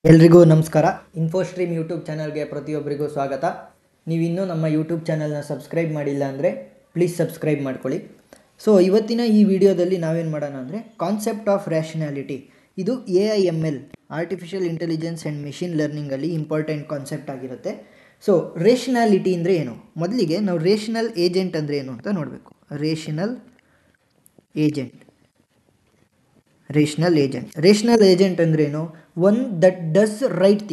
ಎಲ್ರಿಗೂ ನಮಸ್ಕಾರ. ಇನ್ಫೋಸ್ಟ್ರೀಮ್ ಯೂಟ್ಯೂಬ್ ಚಾನಲ್ಗೆ ಪ್ರತಿಯೊಬ್ಬರಿಗೂ ಸ್ವಾಗತ. ನೀವಿನ್ನೂ ನಮ್ಮ ಯೂಟ್ಯೂಬ್ ಚಾನಲ್ನ ಸಬ್ಸ್ಕ್ರೈಬ್ ಮಾಡಿಲ್ಲ ಅಂದರೆ ಪ್ಲೀಸ್ ಸಬ್ಸ್ಕ್ರೈಬ್ ಮಾಡ್ಕೊಳ್ಳಿ. ಸೊ ಇವತ್ತಿನ ಈ ವಿಡಿಯೋದಲ್ಲಿ ನಾವೇನು ಮಾಡೋಣ ಅಂದರೆ ಕಾನ್ಸೆಪ್ಟ್ ಆಫ್ ರ್ಯಾಷನಾಲಿಟಿ. ಇದು AIML artificial intelligence and machine ಲರ್ನಿಂಗಲ್ಲಿ ಇಂಪಾರ್ಟೆಂಟ್ ಕಾನ್ಸೆಪ್ಟ್ ಆಗಿರುತ್ತೆ. ಸೊ ರೇಷನಾಲಿಟಿ ಅಂದರೆ ಏನು, ಮೊದಲಿಗೆ ನಾವು ರೇಷನಲ್ ಏಜೆಂಟ್ ಅಂದರೆ ಏನು ಅಂತ ನೋಡಬೇಕು. ರೇಷನಲ್ ಏಜೆಂಟ್ ಅಂದ್ರೇನು? One that does right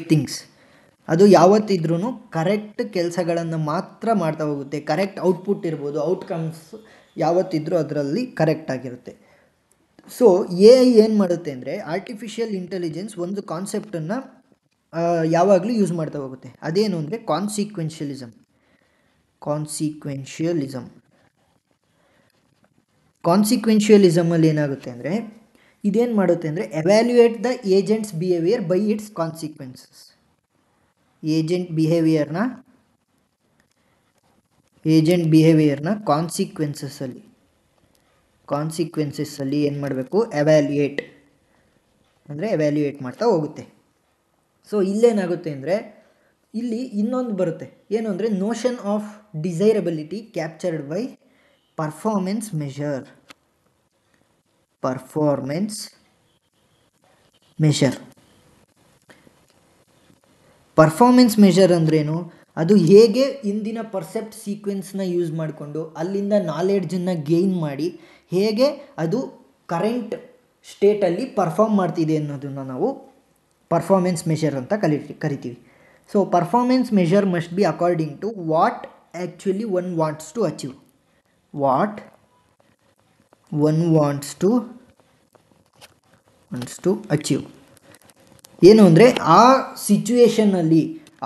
things. ಅದು ಯಾವತ್ತಿದ್ರೂ ಕರೆಕ್ಟ್ ಕೆಲಸಗಳನ್ನು ಮಾತ್ರ ಮಾಡ್ತಾ ಹೋಗುತ್ತೆ. ಕರೆಕ್ಟ್ ಔಟ್ಪುಟ್ ಇರ್ಬೋದು, ಔಟ್ಕಮ್ಸ್ ಯಾವತ್ತಿದ್ರೂ ಅದರಲ್ಲಿ ಕರೆಕ್ಟ್ ಆಗಿರುತ್ತೆ. ಸೊ AI ಏನು ಮಾಡುತ್ತೆ ಅಂದರೆ ಆರ್ಟಿಫಿಷಿಯಲ್ ಇಂಟೆಲಿಜೆನ್ಸ್ ಒಂದು ಕಾನ್ಸೆಪ್ಟನ್ನು ಯಾವಾಗಲೂ ಯೂಸ್ ಮಾಡ್ತಾ ಹೋಗುತ್ತೆ. ಅದೇನು ಅಂದರೆ ಕಾನ್ಸಿಕ್ವೆನ್ಷಿಯಲಿಸಮಲ್ಲಿ ಏನಾಗುತ್ತೆ ಅಂದರೆ ಇದೇನು ಮಾಡುತ್ತೆ ಅಂದರೆ evaluate the agents behaviour by its consequences. Agent ಬಿಹೇವಿಯರ್ನ ಕಾನ್ಸಿಕ್ವೆನ್ಸಸ್ಸಲ್ಲಿ ಏನು ಮಾಡಬೇಕು? ಎವ್ಯಾಲ್ಯೂಯೇಟ್ ಮಾಡ್ತಾ ಹೋಗುತ್ತೆ. ಸೊ ಇಲ್ಲೇನಾಗುತ್ತೆ ಅಂದರೆ ಇಲ್ಲಿ ಇನ್ನೊಂದು ಬರುತ್ತೆ, ಏನು ಅಂದರೆ notion of desirability captured by performance measure. Performance measure ಅಂದ್ರೇನು? ಅದು ಹೇಗೆ ಇಂದಿನ ಪರ್ಸೆಪ್ಟ್ ಸೀಕ್ವೆನ್ಸ್ನ ಯೂಸ್ ಮಾಡಿಕೊಂಡು ಅಲ್ಲಿಂದ ನಾಲೆಡ್ಜನ್ನು ಗೇಯ್ನ್ ಮಾಡಿ ಹೇಗೆ ಅದು ಕರೆಂಟ್ ಸ್ಟೇಟಲ್ಲಿ ಪರ್ಫಾರ್ಮ್ ಮಾಡ್ತಿದೆ ಅನ್ನೋದನ್ನು ನಾವು ಪರ್ಫಾರ್ಮೆನ್ಸ್ ಮೆಷರ್ ಅಂತ ಕರಿತೀವಿ. So performance measure must be according to what actually one wants to achieve. ಏನು ಅಂದರೆ ಆ ಸಿಚುವೇಷನಲ್ಲಿ,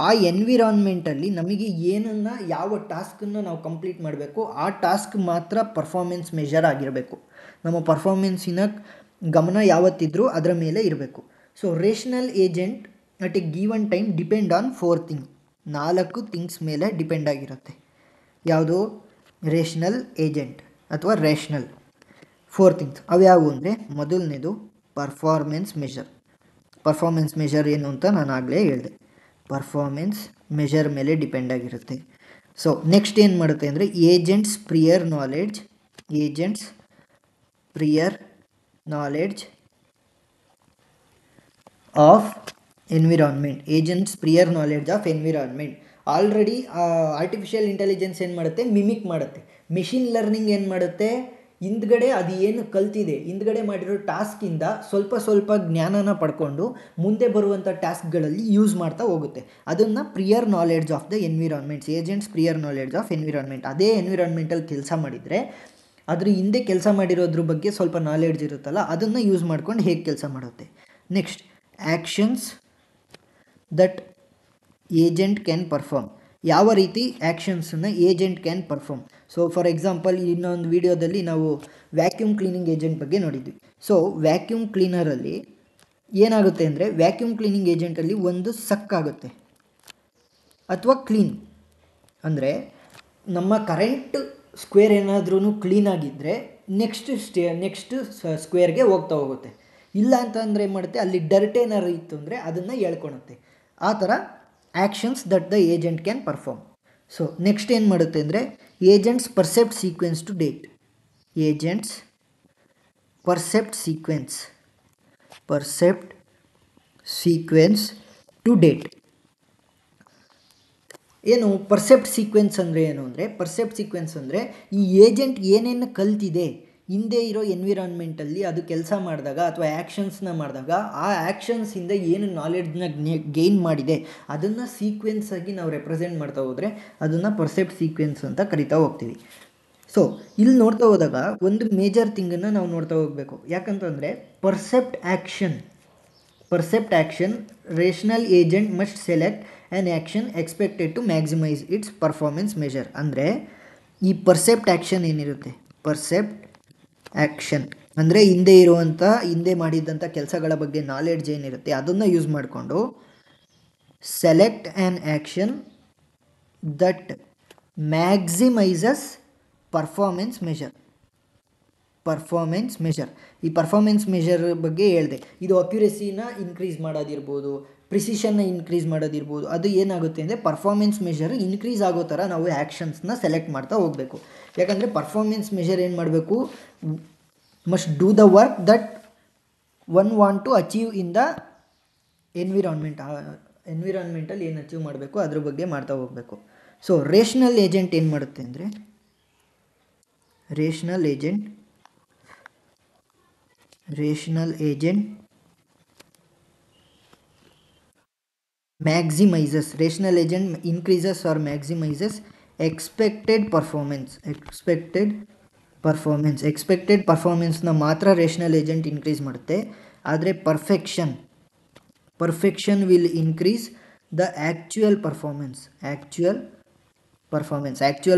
ಆ ಎನ್ವಿರಾನ್ಮೆಂಟಲ್ಲಿ ನಮಗೆ ಏನನ್ನು, ಯಾವ ಟಾಸ್ಕನ್ನು ನಾವು ಕಂಪ್ಲೀಟ್ ಮಾಡಬೇಕು, ಆ ಟಾಸ್ಕ್ ಮಾತ್ರ ಪರ್ಫಾರ್ಮೆನ್ಸ್ ಮೆಷರ್ ಆಗಿರಬೇಕು. ನಮ್ಮ ಪರ್ಫಾರ್ಮೆನ್ಸಿನ ಗಮನ ಯಾವತ್ತಿದ್ರೂ ಅದರ ಮೇಲೆ ಇರಬೇಕು. So rational agent at a given time depend on 4 things. 4 things ಮೇಲೆ ಡಿಪೆಂಡ್ ಆಗಿರುತ್ತೆ. ಯಾವುದು? ರೇಷನಲ್ ಏಜೆಂಟ್ ಅಥವಾ ರೇಷನಲ್ 4 ಥಿಂಗ್ಸ್. ಅವ್ಯಾವು ಅಂದರೆ ಮೊದಲನೇದು ಪರ್ಫಾರ್ಮೆನ್ಸ್ ಮೆಷರ್ ಏನು ಅಂತ ನಾನು ಆಗಲೇ ಹೇಳಿದೆ. ಪರ್ಫಾರ್ಮೆನ್ಸ್ ಮೆಷರ್ ಮೇಲೆ ಡಿಪೆಂಡ್ ಆಗಿರುತ್ತೆ. ಸೊ ನೆಕ್ಸ್ಟ್ ಏನು ಮಾಡುತ್ತೆ ಅಂದರೆ agents prior knowledge of environment. Already artificial intelligence ಏನು ಮಾಡುತ್ತೆ? ಮಿಮಿಕ್ ಮಾಡುತ್ತೆ. ಮೆಷಿನ್ ಲರ್ನಿಂಗ್ ಏನು ಮಾಡುತ್ತೆ? ಹಿಂದ್ಗಡೆ ಅದು ಏನು ಕಲ್ತಿದೆ, ಹಿಂದ್ಗಡೆ ಮಾಡಿರೋ ಟಾಸ್ಕಿಂದ ಸ್ವಲ್ಪ ಜ್ಞಾನನ ಪಡ್ಕೊಂಡು ಮುಂದೆ ಬರುವಂಥ ಟಾಸ್ಕ್ಗಳಲ್ಲಿ ಯೂಸ್ ಮಾಡ್ತಾ ಹೋಗುತ್ತೆ. ಅದನ್ನು prior knowledge of the environments, agents prior knowledge of environment. ಅದೇ ಎನ್ವಿರಾನ್ಮೆಂಟಲ್ಲಿ ಕೆಲಸ ಮಾಡಿದರೆ ಅದ್ರ ಹಿಂದೆ ಕೆಲಸ ಮಾಡಿರೋದ್ರ ಬಗ್ಗೆ ಸ್ವಲ್ಪ ನಾಲೆಡ್ಜ್ ಇರುತ್ತಲ್ಲ, ಅದನ್ನು ಯೂಸ್ ಮಾಡ್ಕೊಂಡು ಹೇಗೆ ಕೆಲಸ ಮಾಡುತ್ತೆ. Next actions that agent can perform. ಯಾವ ರೀತಿ ಆ್ಯಕ್ಷನ್ಸನ್ನು agent can perform. So for example, ಇನ್ನೊಂದು ವಿಡಿಯೋದಲ್ಲಿ ನಾವು ವ್ಯಾಕ್ಯೂಮ್ ಕ್ಲೀನಿಂಗ್ ಏಜೆಂಟ್ ಬಗ್ಗೆ ನೋಡಿದ್ವಿ. ಸೊ ವ್ಯಾಕ್ಯೂಮ್ ಕ್ಲೀನರಲ್ಲಿ ಏನಾಗುತ್ತೆ ಅಂದರೆ ವ್ಯಾಕ್ಯೂಮ್ ಕ್ಲೀನಿಂಗ್ ಏಜೆಂಟಲ್ಲಿ ಒಂದು ಸಕ್ಕಾಗುತ್ತೆ ಅಥವಾ ಕ್ಲೀನ್ ಅಂದರೆ ನಮ್ಮ ಕರೆಂಟ್ ಸ್ಕ್ವೇರ್ ಏನಾದ್ರೂ ಕ್ಲೀನಾಗಿದ್ದರೆ ನೆಕ್ಸ್ಟ್ ಸ್ಕ್ವೇರ್ಗೆ ಹೋಗುತ್ತೆ. ಇಲ್ಲ ಅಂತಂದರೆ ಏನು ಮಾಡುತ್ತೆ, ಅಲ್ಲಿ ಡರ್ಟ್ ಏನಾದ್ರು ಇತ್ತು ಅಂದರೆ ಅದನ್ನು ಎಳ್ಕೊಳುತ್ತೆ. ಆ ಥರ actions that the agent can perform. So next ಏನು ಮಾಡುತ್ತೆ ಅಂದರೆ ಏಜೆಂಟ್ಸ್ ಪರ್ಸೆಪ್ಟ್ ಸೀಕ್ವೆನ್ಸ್ ಟು ಡೇಟ್. ಏನು ಪರ್ಸೆಪ್ಟ್ ಸೀಕ್ವೆನ್ಸ್ ಅಂದರೆ ಏನು ಅಂದರೆ ಈ ಏಜೆಂಟ್ ಏನೇನು ಕಲ್ತಿದೆ ಹಿಂದೆ ಇರೋ ಎನ್ವಿರಾನ್ಮೆಂಟಲ್ಲಿ ಅದು ಕೆಲಸ ಮಾಡಿದಾಗ ಅಥವಾ ಆ್ಯಕ್ಷನ್ಸ್ನ ಮಾಡಿದಾಗ ಆ ಆ್ಯಕ್ಷನ್ಸಿಂದ ಏನು ನಾಲೆಡ್ಜ್ನ ಗೇಯ್ನ್ ಮಾಡಿದೆ ಅದನ್ನು ಸೀಕ್ವೆನ್ಸಾಗಿ ನಾವು ರೆಪ್ರೆಸೆಂಟ್ ಮಾಡ್ತಾ ಹೋದರೆ ಅದನ್ನು ಪರ್ಸೆಪ್ಟ್ ಸೀಕ್ವೆನ್ಸ್ ಅಂತ ಕರಿತಾ ಹೋಗ್ತೀವಿ. ಸೊ ಇಲ್ಲಿ ನೋಡ್ತಾ ಹೋದಾಗ ಒಂದು ಮೇಜರ್ ಥಿಂಗನ್ನು ನಾವು ನೋಡ್ತಾ ಹೋಗಬೇಕು. ಯಾಕಂತಂದರೆ percept action rational agent must select an action expected to maximise its performance measure. ಅಂದರೆ ಈ ಪರ್ಸೆಪ್ಟ್ ಆ್ಯಕ್ಷನ್ ಏನಿರುತ್ತೆ, ಅಂದರೆ ಹಿಂದೆ ಮಾಡಿದಂಥ ಕೆಲಸಗಳ ಬಗ್ಗೆ ನಾಲೆಡ್ಜ್ ಏನಿರುತ್ತೆ ಅದನ್ನು ಯೂಸ್ ಮಾಡಿಕೊಂಡು select an action that ಮ್ಯಾಕ್ಸಿಮೈಸಸ್ performance measure. Performance measure. ಈ ಪರ್ಫಾರ್ಮೆನ್ಸ್ ಮೆಷರ್ ಬಗ್ಗೆ ಹೇಳಿದೆ. ಇದು ಅಕ್ಯುರೆಸಿನ ಇನ್ಕ್ರೀಸ್ ಮಾಡೋದಿರ್ಬೋದು, ಪ್ರಿಸಿಷನ್ನ ಇನ್ಕ್ರೀಸ್ ಮಾಡೋದಿರ್ಬೋದು. ಅದು ಏನಾಗುತ್ತೆ ಅಂದರೆ ಪರ್ಫಾರ್ಮೆನ್ಸ್ ಮೆಷರ್ ಇನ್ಕ್ರೀಸ್ ಆಗೋ ಥರ ನಾವು ಆ್ಯಕ್ಷನ್ಸ್ನ ಸೆಲೆಕ್ಟ್ ಮಾಡ್ತಾ ಹೋಗಬೇಕು. ಯಾಕಂದರೆ ಪರ್ಫಾರ್ಮೆನ್ಸ್ ಮೆಷರ್ ಏನು ಮಾಡಬೇಕು, must do the work that one want to achieve in the ಎನ್ವಿರಾನ್ಮೆಂಟಲ್ಲಿ ಏನು ಅಚೀವ್ ಮಾಡಬೇಕು ಅದ್ರ ಬಗ್ಗೆ ಮಾಡ್ತಾ ಹೋಗಬೇಕು. ಸೊ ರೇಷನಲ್ ಏಜೆಂಟ್ ಏನು ಮಾಡುತ್ತೆ ಅಂದರೆ, rational agent maximizes, rational agent increases or maximizes expected ಪರ್ಫಾರ್ಮೆನ್ಸ್ನ ಮಾತ್ರ ರೇಷನಲ್ ಏಜೆಂಟ್ ಇನ್ಕ್ರೀಸ್ ಮಾಡುತ್ತೆ. ಆದರೆ perfection will increase the actual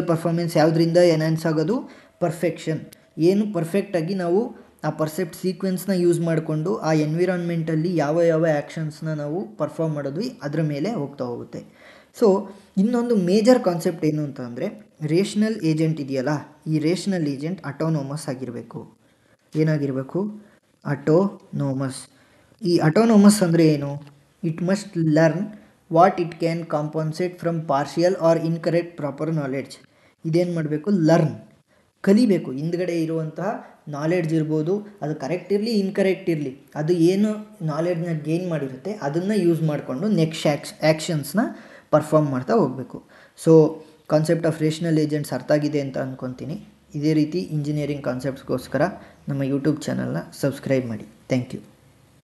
performance ಯಾವುದರಿಂದ ಎನ್ಹಾನ್ಸ್ ಆಗೋದು, ಪರ್ಫೆಕ್ಷನ್. ಏನು ಪರ್ಫೆಕ್ಟಾಗಿ ನಾವು ಆ ಪರ್ಸೆಪ್ಟ್ ಸೀಕ್ವೆನ್ಸ್ನ ಯೂಸ್ ಮಾಡಿಕೊಂಡು ಆ ಎನ್ವಿರಾನ್ಮೆಂಟಲ್ಲಿ ಯಾವ ಆ್ಯಕ್ಷನ್ಸ್ನ ನಾವು ಪರ್ಫಾರ್ಮ್ ಮಾಡಿದ್ವಿ ಅದರ ಮೇಲೆ ಹೋಗುತ್ತೆ. ಸೊ ಇನ್ನೊಂದು ಮೇಜರ್ ಕಾನ್ಸೆಪ್ಟ್ ಏನು ಅಂತ ಅಂದರೆ, ರೇಷನಲ್ ಏಜೆಂಟ್ ಇದೆಯಲ್ಲ, ಈ ರೇಷನಲ್ ಏಜೆಂಟ್ ಅಟೋನೋಮಸ್ ಆಗಿರಬೇಕು. ಏನಾಗಿರಬೇಕು, ಅಟೋನೋಮಸ್. ಈ ಅಟೋನೋಮಸ್ ಅಂದರೆ ಏನು, it must learn what it can compensate from partial or incorrect proper knowledge. ಇದೇನು ಮಾಡಬೇಕು, ಲರ್ನ್, ಕಲಿಬೇಕು. ಹಿಂದ್ಗಡೆ ಇರುವಂತಹ ನಾಲೆಡ್ಜ್ ಇರ್ಬೋದು, ಅದು ಕರೆಕ್ಟ್ ಇರಲಿ ಇನ್ಕರೆಕ್ಟ್ ಇರಲಿ, ಅದು ಏನು ನಾಲೆಡ್ಜ್ನ ಗೇನ್ ಮಾಡಿರುತ್ತೆ ಅದನ್ನು ಯೂಸ್ ಮಾಡಿಕೊಂಡು ನೆಕ್ಸ್ಟ್ ಆ್ಯಕ್ಷನ್ಸ್ನ ಪರ್ಫಾರ್ಮ್ ಮಾಡ್ತಾ ಹೋಗಬೇಕು. So concept of rational agents ಅರ್ಥ ಆಗಿದೆ ಅಂತ ಅಂದ್ಕೊತೀನಿ. ಇದೇ ರೀತಿ ಇಂಜಿನಿಯರಿಂಗ್ ಕಾನ್ಸೆಪ್ಟ್ಸ್ಗೋಸ್ಕರ ನಮ್ಮ ಯೂಟ್ಯೂಬ್ ಚಾನಲ್ನ ಸಬ್ಸ್ಕ್ರೈಬ್ ಮಾಡಿ. Thank you.